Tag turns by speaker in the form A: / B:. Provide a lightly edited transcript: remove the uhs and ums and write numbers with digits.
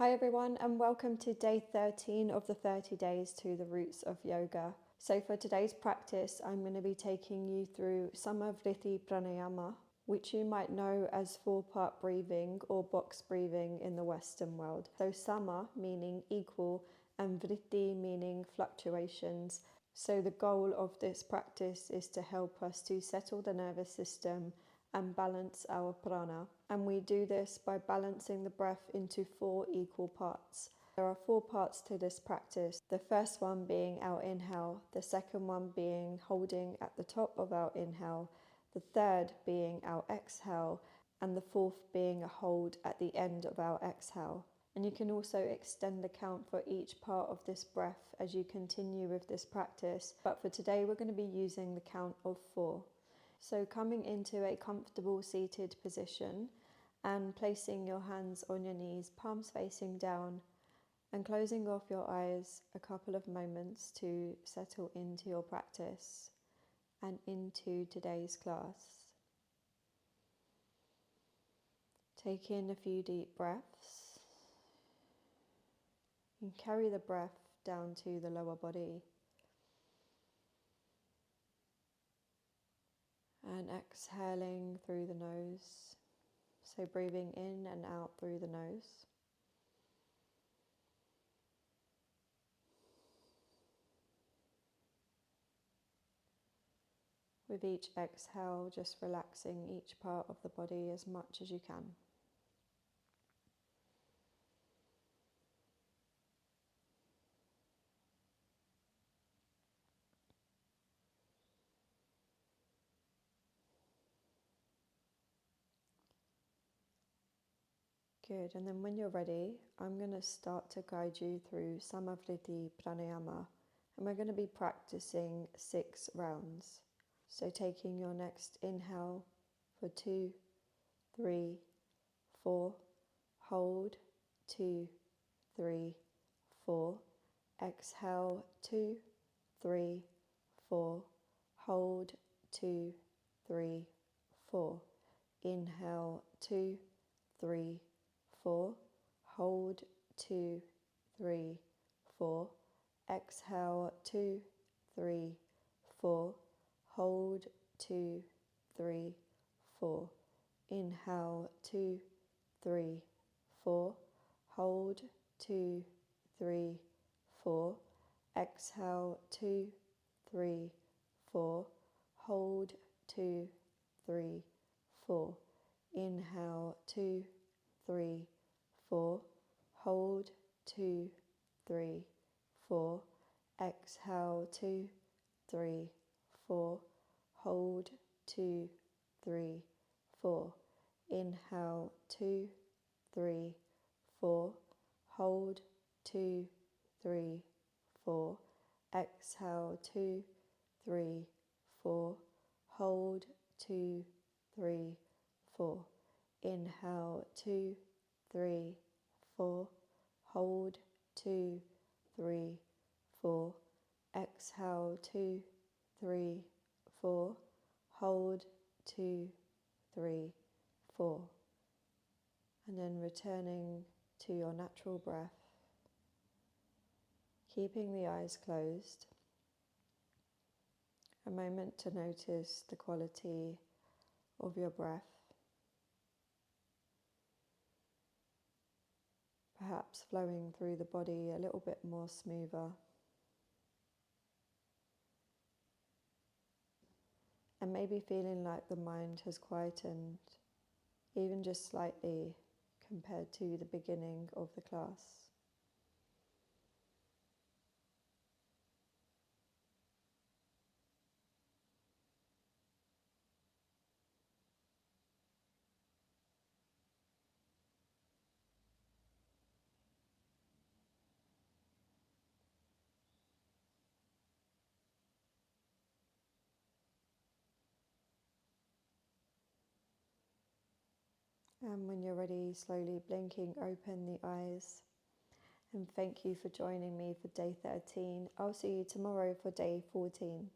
A: Hi everyone, and welcome to day 13 of the 30 days to the roots of yoga. So for today's practice, I'm going to be taking you through some of Vṛtti Prāṇāyāma, which you might know as 4-part breathing or box breathing in the Western world. So sama meaning equal and vritti meaning fluctuations. So the goal of this practice is to help us to settle the nervous system and balance our prana. And we do this by balancing the breath into 4 equal parts. There are 4 parts to this practice. The first one being our inhale, the second one being holding at the top of our inhale, the third being our exhale, and the fourth being a hold at the end of our exhale. And you can also extend the count for each part of this breath as you continue with this practice. But for today, we're going to be using the count of 4. So coming into a comfortable seated position and placing your hands on your knees, palms facing down, and closing off your eyes a couple of moments to settle into your practice and into today's class. Take in a few deep breaths and carry the breath down to the lower body. And exhaling through the nose. So breathing in and out through the nose. With each exhale, just relaxing each part of the body as much as you can. Good, and then when you're ready, I'm going to start to guide you through some of Vṛtti Prāṇāyāma, and we're going to be practicing 6 rounds. So taking your next inhale for 2, 3, 4, hold, 2, 3, 4, exhale, 2, 3, 4, hold, 2, 3, 4, inhale, 2, 3, 4, hold, 2, 3, 4, exhale, 2, 3, 4, hold, 2, 3, 4, inhale, 2, 3, 4, hold, 2, 3, 4, exhale, 2, 3, 4, hold, 2, 3, 4, inhale, 2, 3, 4, hold, 2, 3, 4, exhale, 2, 3, 4, hold, 2, 3, 4, inhale, 2, 3, 4, hold, 2, 3, 4, exhale, 2, 3, 4, hold, 2, 3, 4, inhale, 2, 3, 4, hold, 2, 3, 4, exhale, 2, 3, 4, hold, 2, 3, 4. And then returning to your natural breath, keeping the eyes closed. A moment to notice the quality of your breath. Perhaps flowing through the body a little bit more smoother. And maybe feeling like the mind has quietened, even just slightly compared to the beginning of the class. And when you're ready, slowly blinking open the eyes. And thank you for joining me for day 13. I'll see you tomorrow for day 14.